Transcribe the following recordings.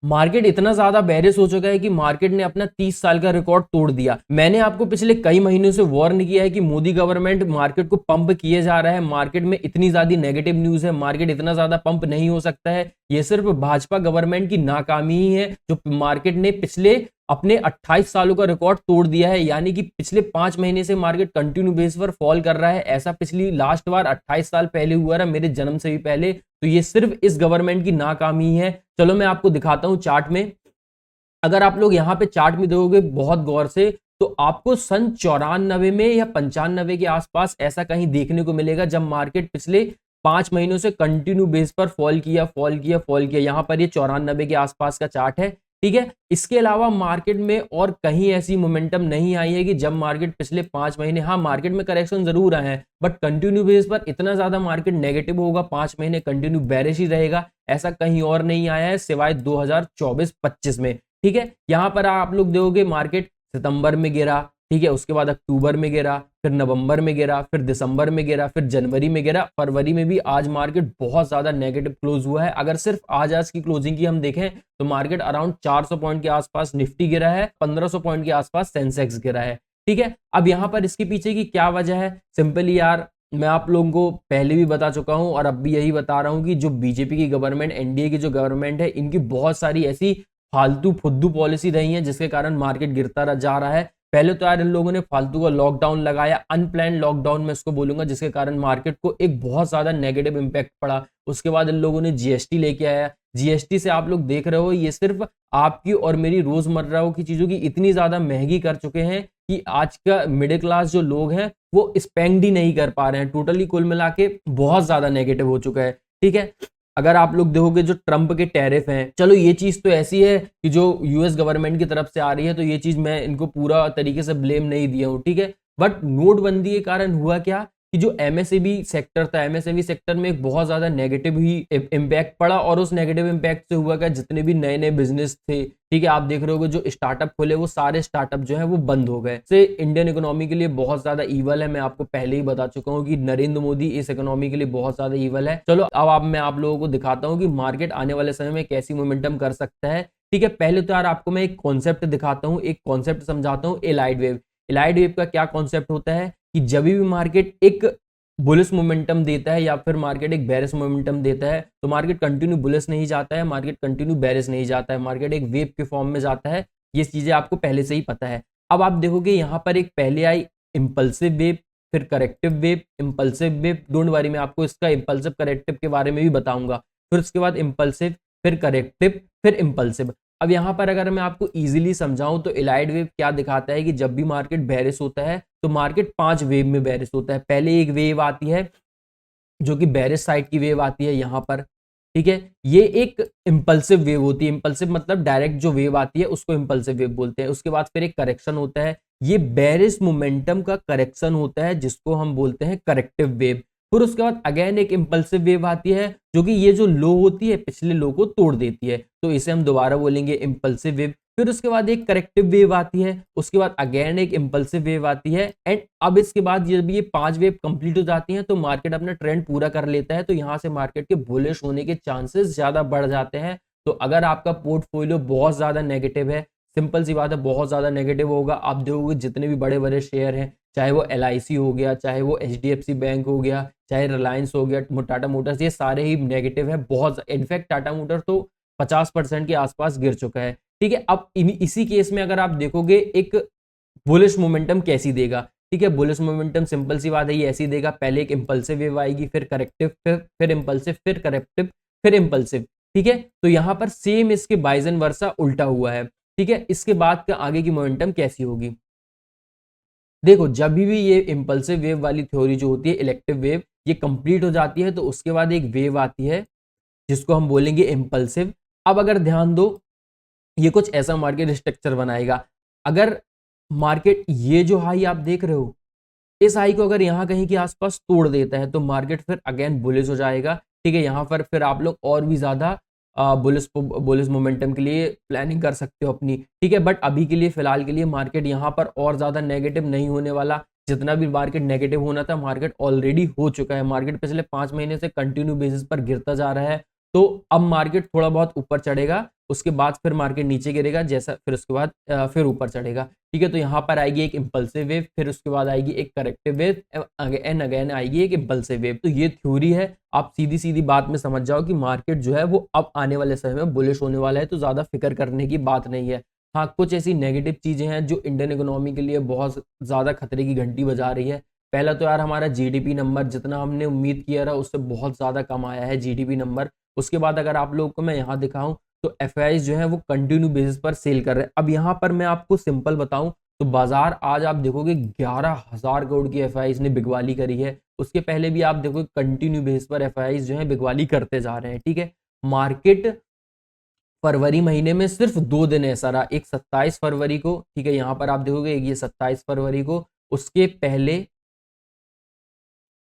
Market इतना ज्यादा bearish हो चुका है कि मार्केट ने अपना 30 साल का रिकॉर्ड तोड़ दिया। मैंने आपको पिछले कई महीनों से वार्न किया है कि मोदी गवर्नमेंट मार्केट को पंप किए जा रहा है, मार्केट में इतनी ज्यादा नेगेटिव न्यूज है, मार्केट इतना ज्यादा पंप नहीं हो सकता है। ये सिर्फ भाजपा गवर्नमेंट की नाकामी ही है जो मार्केट ने पिछले अपने 28 सालों का रिकॉर्ड तोड़ दिया है। यानी कि पिछले 5 महीने से मार्केट कंटिन्यू बेस पर फॉल कर रहा है। ऐसा पिछली लास्ट बार 28 साल पहले हुआ था, मेरे जन्म से भी पहले। तो ये सिर्फ इस गवर्नमेंट की नाकामी है। चलो मैं आपको दिखाता हूं चार्ट में। अगर आप लोग यहां पे चार्ट में देखोगे बहुत गौर से, तो आपको सन 94 में या 95 के आसपास ऐसा कहीं देखने को मिलेगा जब मार्केट पिछले 5 महीनों से कंटिन्यू बेस पर फॉल किया फॉल किया फॉल किया। यहां पर ये 94 के आसपास का चार्ट है, ठीक है। इसके अलावा मार्केट में और कहीं ऐसी मोमेंटम नहीं आई है कि जब मार्केट पिछले 5 महीने, हाँ मार्केट में करेक्शन जरूर आए हैं, बट कंटिन्यू बेस पर इतना ज्यादा मार्केट नेगेटिव होगा, 5 महीने कंटिन्यू बेरिश ही रहेगा, ऐसा कहीं और नहीं आया है सिवाय 2024-25 में, ठीक है। यहां पर आप लोग देखोगे मार्केट सितंबर में गिरा, ठीक है, उसके बाद अक्टूबर में गिरा, फिर नवंबर में गिरा, फिर दिसंबर में गिरा, फिर जनवरी में गिरा, फरवरी में भी आज मार्केट बहुत ज्यादा नेगेटिव क्लोज हुआ है। अगर सिर्फ आज की क्लोजिंग की हम देखें तो मार्केट अराउंड 400 पॉइंट के आसपास निफ्टी गिरा है, 1500 पॉइंट के आसपास सेंसेक्स गिरा है, ठीक है। अब यहां पर इसके पीछे की क्या वजह है? सिंपली यार, मैं आप लोगों को पहले भी बता चुका हूं और अब भी यही बता रहा हूं कि जो बीजेपी की गवर्नमेंट, एनडीए की जो गवर्नमेंट है, इनकी बहुत सारी ऐसी फालतू फुद्दू पॉलिसी रही है जिसके कारण मार्केट गिरता जा रहा है। पहले तो यार इन लोगों ने फालतू का लॉकडाउन लगाया, अनप्लान लॉकडाउन में इसको बोलूंगा, जिसके कारण मार्केट को एक बहुत ज्यादा नेगेटिव इंपैक्ट पड़ा। उसके बाद इन लोगों ने जीएसटी लेके आया। जीएसटी से आप लोग देख रहे हो ये सिर्फ आपकी और मेरी रोजमर्रा की चीजों की इतनी ज्यादा महंगी कर चुके हैं कि आज का मिडिल क्लास जो लोग हैं वो स्पेंड ही नहीं कर पा रहे हैं। टोटली कुल मिला के बहुत ज्यादा नेगेटिव हो चुका है, ठीक है। अगर आप लोग देखोगे जो ट्रंप के टैरिफ हैं, चलो ये चीज तो ऐसी है कि जो यूएस गवर्नमेंट की तरफ से आ रही है, तो ये चीज मैं इनको पूरा तरीके से ब्लेम नहीं दिया हूं, ठीक है। बट नोटबंदी के कारण हुआ क्या कि जो एमएसएमई सेक्टर था, एमएसएमई सेक्टर में एक बहुत ज्यादा नेगेटिव ही इम्पैक्ट पड़ा, और उस नेगेटिव इम्पैक्ट से हुआ क्या, जितने भी नए नए बिजनेस थे, ठीक है, आप देख रहे हो जो स्टार्टअप खोले वो सारे स्टार्टअप जो है वो बंद हो गए। से इंडियन इकोनॉमी के लिए बहुत ज्यादा ईवल है। मैं आपको पहले ही बता चुका हूं कि नरेंद्र मोदी इस इकोनॉमी के लिए बहुत ज्यादा ईवल है। चलो अब मैं आप लोगों को दिखाता हूं कि मार्केट आने वाले समय में कैसी मोमेंटम कर सकता है, ठीक है। पहले तो यार आपको मैं एक कॉन्सेप्ट दिखाता हूं, एक कॉन्सेप्ट समझाता हूं, एलाइड वेव। एलाइड वेव का क्या कॉन्सेप्ट होता है कि जब भी मार्केट एक बुलिश मोमेंटम देता है या फिर मार्केट एक बेरिश मोमेंटम देता है, तो मार्केट कंटिन्यू बुलिश नहीं जाता है, मार्केट कंटिन्यू बेरिश नहीं जाता है, मार्केट एक वेव के फॉर्म में जाता है। ये चीजें आपको पहले से ही पता है। अब आप देखोगे यहां पर एक पहले आई इंपल्सिव वेव, फिर corrective wave, impulsive wave. Don't worry, मैं आपको इसका इंपल्सिव करेक्टिव के बारे में भी बताऊंगा। फिर उसके बाद इंपल्सिव, फिर करेक्टिव, फिर इंपल्सिव। अब यहां पर अगर मैं आपको इजीली समझाऊं तो एलाइड वेव क्या दिखाता है कि जब भी मार्केट बेरिश होता है तो मार्केट 5 वेव में बेरिश होता है। पहले एक वेव आती है जो कि बेरिश साइड की वेव आती है यहां पर, ठीक है। ये एक इंपल्सिव वेव होती है। इंपल्सिव मतलब डायरेक्ट जो वेव आती है उसको इंपल्सिव वेव बोलते हैं। उसके बाद फिर एक करेक्शन होता है, ये बेरिश मोमेंटम का करेक्शन होता है जिसको हम बोलते हैं करेक्टिव वेव। फिर उसके बाद अगेन एक इंपल्सिव वेव आती है जो कि ये जो लो होती है पिछले लो को तोड़ देती है, तो इसे हम दोबारा बोलेंगे इंपल्सिव वेव। फिर उसके बाद एक करेक्टिव वेव आती है, उसके बाद अगेन एक इंपल्सिव वेव आती है, एंड अब इसके बाद जब ये 5 वेव कंप्लीट हो जाती हैं तो मार्केट अपना ट्रेंड पूरा कर लेता है। तो यहां से मार्केट के बुलिश होने के चांसेस ज्यादा बढ़ जाते हैं। तो अगर आपका पोर्टफोलियो बहुत ज्यादा नेगेटिव है, सिंपल सी बात है, बहुत ज्यादा नेगेटिव होगा। आप देखोगे जितने भी बड़े बड़े शेयर हैं, चाहे वो LIC हो गया, चाहे वो HDFC बैंक हो गया, चाहे रिलायंस हो गया, टाटा मोटर्स, ये सारे ही नेगेटिव है बहुत। इनफैक्ट टाटा मोटर तो 50% के आसपास गिर चुका है, ठीक है। अब इसी केस में अगर आप देखोगे एक बुलिश मोमेंटम कैसी देगा, ठीक है। बुलिश मोमेंटम सिंपल सी बात है, ये ऐसी देगा, पहले एक इंपल्सिव वेव आएगी, फिर करेक्टिव, फिर इंपल्सिव, फिर करेक्टिव, फिर इंपल्सिव, ठीक है। तो यहां पर सेम इसके बाइजन वर्सा उल्टा हुआ है, ठीक है। इसके बाद का आगे की मोमेंटम कैसी होगी, देखो जब भी ये इंपल्सिव वेव वाली थ्योरी जो होती है, इलेक्टिव वेव, ये कंप्लीट हो जाती है तो उसके बाद एक वेव आती है जिसको हम बोलेंगे इंपल्सिव। अब अगर ध्यान दो, ये कुछ ऐसा मार्केट स्ट्रक्चर बनाएगा। अगर मार्केट ये जो हाई आप देख रहे हो, इस हाई को अगर यहां कहीं के आसपास तोड़ देता है तो मार्केट फिर अगेन बुलिश हो जाएगा, ठीक है। यहां पर फिर आप लोग और भी ज्यादा बुलिश मोमेंटम के लिए प्लानिंग कर सकते हो अपनी, ठीक है। बट अभी के लिए फिलहाल के लिए मार्केट यहां पर और ज्यादा नेगेटिव नहीं होने वाला। जितना भी मार्केट नेगेटिव होना था मार्केट ऑलरेडी हो चुका है। मार्केट पिछले 5 महीने से कंटिन्यू बेसिस पर गिरता जा रहा है। तो अब मार्केट थोड़ा बहुत ऊपर चढ़ेगा, उसके बाद फिर मार्केट नीचे गिरेगा, जैसा फिर उसके बाद फिर ऊपर चढ़ेगा। ठीक है, तो यहाँ पर आएगी एक इंपल्सिव वेव, फिर उसके बाद आएगी एक करेक्टिव वेव, एंड अगेन आएगी एक इंपल्सिव वेव। तो ये थ्योरी है, आप सीधी सीधी बात में समझ जाओ कि मार्केट जो है वो अब आने वाले समय में बुलिश होने वाला है, तो ज्यादा फिक्र करने की बात नहीं है। हाँ, कुछ ऐसी नेगेटिव चीजें हैं जो इंडियन इकोनॉमी के लिए बहुत ज्यादा खतरे की घंटी बजा रही है। पहला तो यार हमारा जीडीपी नंबर जितना हमने उम्मीद किया था उससे बहुत ज्यादा कम आया है जीडीपी नंबर। उसके बाद अगर आप लोगों को मैं यहाँ दिखाऊं तो एफआईआई जो है वो कंटिन्यू बेसिस पर सेल कर रहे हैं। अब यहाँ पर मैं आपको सिंपल बताऊं तो बाजार आज आप देखोगे 11,000 करोड़ की एफआईआई ने बिकवाली करी है। उसके पहले भी आप देखोगे कंटिन्यू बेसिस पर एफआईआई जो है बिकवाली करते जा रहे हैं। ठीक है, मार्केट फरवरी महीने में सिर्फ 2 दिन ऐसा रहा, एक 27 फरवरी को, ठीक है, यहाँ पर आप देखोगे एक ये 27 फरवरी को, उसके पहले,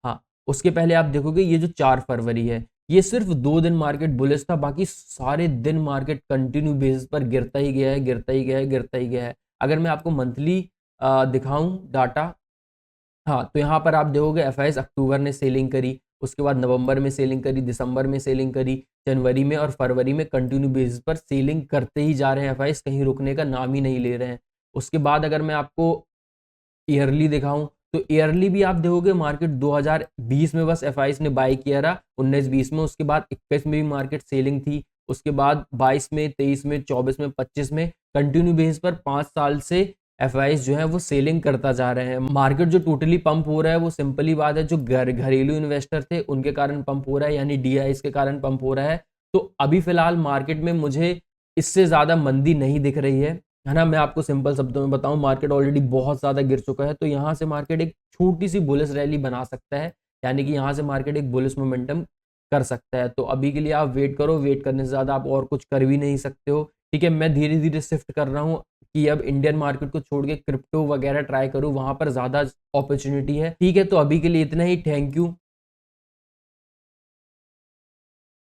हाँ, उसके पहले आप देखोगे ये जो 4 फरवरी है, ये सिर्फ 2 दिन मार्केट बुलिश था, बाकी सारे दिन मार्केट कंटिन्यू बेसिस पर गिरता ही गया है, गिरता ही गया है, गिरता ही गया है। अगर मैं आपको मंथली दिखाऊं डाटा, हाँ, तो यहाँ पर आप देखोगे एफआईआई अक्टूबर ने सेलिंग करी, उसके बाद नवंबर में सेलिंग करी, दिसंबर में सेलिंग करी, जनवरी में और फरवरी में कंटिन्यू बेसिस पर सेलिंग करते ही जा रहे हैं एफआईआई, कहीं रुकने का नाम ही नहीं ले रहे हैं। उसके बाद अगर मैं आपको ईयरली दिखाऊं तो ईयरली भी आप देखोगे मार्केट 2020 में बस एफआईआई ने बाय किया रहा, 19-20 में, उसके बाद 21 में भी मार्केट सेलिंग थी, उसके बाद 22 में, 23 में, 24 में, 25 में कंटिन्यू बेसिस पर 5 साल से एफआईआई जो है वो सेलिंग करता जा रहे हैं। मार्केट जो टोटली पंप हो रहा है वो सिंपली बात है जो घरेलू इन्वेस्टर थे उनके कारण पंप हो रहा है, यानी डीआईएस के कारण पंप हो रहा है। तो अभी फिलहाल मार्केट में मुझे इससे ज्यादा मंदी नहीं दिख रही है ना। मैं आपको सिंपल शब्दों में बताऊं, मार्केट ऑलरेडी बहुत ज्यादा गिर चुका है, तो यहाँ से मार्केट एक छोटी सी बुलिश रैली बना सकता है, यानी कि यहाँ से मार्केट एक बुलिश मोमेंटम कर सकता है। तो अभी के लिए आप वेट करो, वेट करने से ज्यादा आप और कुछ कर भी नहीं सकते हो। ठीक है, मैं धीरे धीरे शिफ्ट कर रहा हूँ कि अब इंडियन मार्केट को छोड़ के क्रिप्टो वगैरह ट्राई करूँ, वहां पर ज्यादा अपॉर्चुनिटी है। ठीक है, तो अभी के लिए इतना ही, थैंक यू।